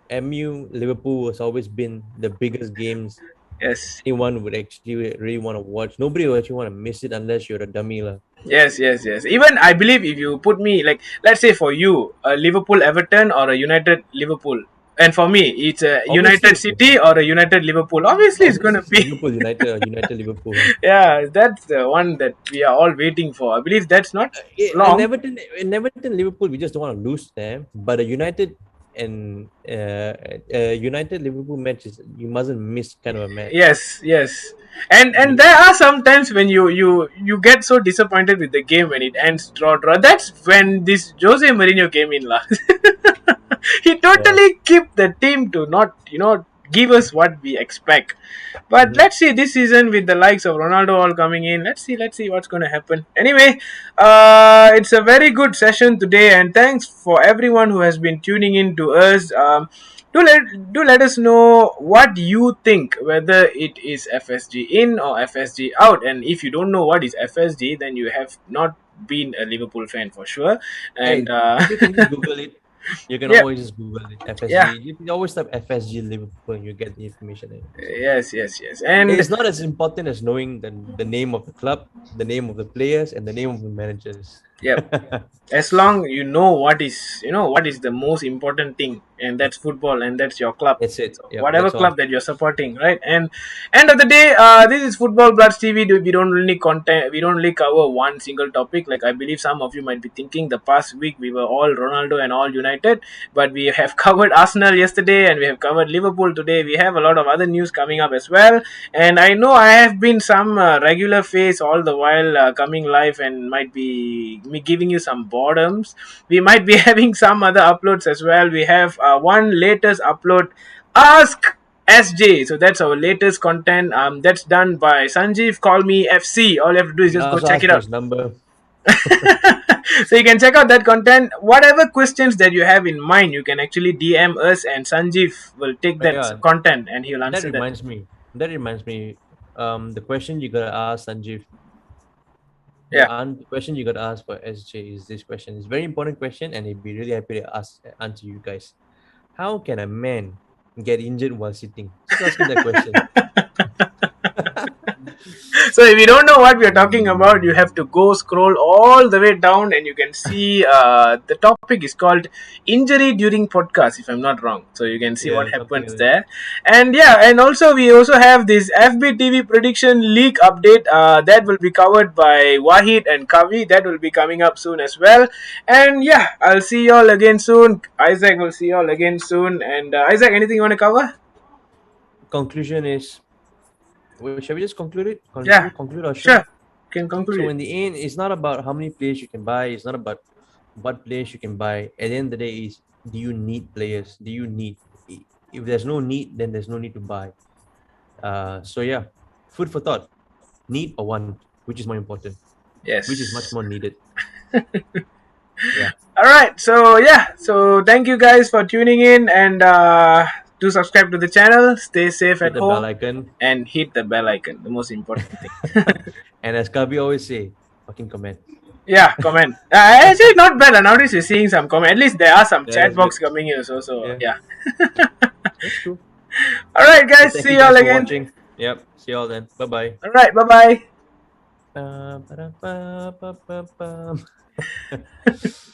MU Liverpool has always been the biggest games yes, anyone would actually really want to watch. Nobody will actually want to miss it unless you're a dummy, lah. yes. Even I believe if you put me, like, let's say for you, a Liverpool Everton or a United Liverpool, and for me, it's a Obviously, United City or a United Liverpool. Obviously, it's gonna it's be Liverpool United or United Liverpool. yeah. That's the one that we are all waiting for. I believe that's not In long. Everton, Liverpool, we just don't want to lose them. But a United Liverpool matches, you mustn't miss kind of a match. Yes. And there are some times when you get so disappointed with the game when it ends draw. That's when this Jose Mourinho came in last. He Yeah. totally kept the team to not give us what we expect. But Mm-hmm. let's see this season with the likes of Ronaldo all coming in. Let's see what's going to happen. Anyway, it's a very good session today, and thanks for everyone who has been tuning in to us. Do let us know what you think, whether it is FSG in or FSG out. And if you don't know what is FSG, then you have not been a Liverpool fan for sure. And Hey, you can just Google it. You can yeah, always just Google it. yeah, FSG. You can always type FSG Liverpool and you get the information there. So yes. And it's not as important as knowing the name of the club, the name of the players, and the name of the managers. Yep. As long what is the most important thing, and that's football, and that's your club. That's it. So Yep, whatever that's club all. that you're supporting, right? And end of the day, this is Football Bloods TV. We don't really content, we don't really cover one single topic. Like, I believe some of you might be thinking, the past week we were all Ronaldo and all United, but we have covered Arsenal yesterday, and we have covered Liverpool today. We have a lot of other news coming up as well. And I know I have been some regular face all the while, coming live, and might be me giving you some boredoms. We might be having some other uploads as well. We have one latest upload, Ask SJ. So that's our latest content. That's done by Sanjeev. Call me FC. All you have to do is We just go also check asked it for out. his number. So you can check out that content. Whatever questions that you have in mind, you can actually DM us, and Sanjeev will take Oh, that yeah, content and he'll that answer that. reminds me. That reminds me. The question you gotta ask Sanjeev. Yeah. The question you gotta ask for SJ is this question. It's a very important question, and he'd be really happy to answer you guys. How can a man get injured while sitting? Just ask him that question. So if you don't know what we are talking about, you have to go scroll all the way down, and you can see the topic is called injury during podcast, if I'm not wrong. So you can see what Yeah, something happens like that. there. And yeah, and also we also have this FBTV prediction league update that will be covered by Wahid and Kavi. That will be coming up soon as well. And yeah, I'll see you all again soon. Isaac will see you all again soon. And Isaac, anything you want to cover? Conclusion is, well, shall we just conclude it? Yeah, Conclude our show. sure. Can conclude So it. in the end, it's not about how many players you can buy. It's not about what players you can buy. At the end of the day, is do you need players? Do you need? If there's no need, then there's no need to buy. So yeah, food for thought. Need or want, which is more important, which is much Yes. more needed. Yeah, All right. So yeah. So thank you guys for tuning in, and do subscribe to the channel. Stay safe hit at the bell home, icon. and hit the bell icon. The most important thing. And as Kabi always say, fucking comment. Yeah. Comment. Actually, not bad. Nowadays we're seeing some comment. At least there are some Yeah, chat that's good. box coming in. So Yeah, yeah. that's cool. All right, So guys. thank See you y'all guys for again. watching. Yep. See y'all then. Bye All right. Bye bye. bye.